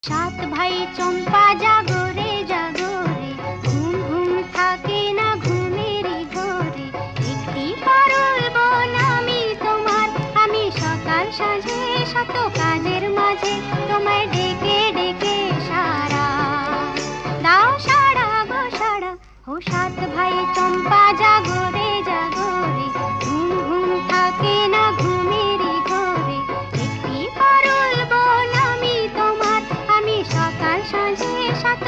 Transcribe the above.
সাত ভাই চম্পা জাগো রে জাগো রে, ঘুম ঘুম থাকে না ঘুমেরই ঘরে। একটি পারুল বোন আমি তোমার, আমি সকাল সাঁঝে শত কাজের মাঝে তোমায় ডেকে ডেকে সারা দাও, সারা গো সারা। ও সাত ভাই চম্পা জাগো রে জাগো রে, ঘুম ঘুম থাকে না ঘুমেরই ঘরে। একটি পারুল বোন আমি তোমার, আমি সকাল সাঁঝে শত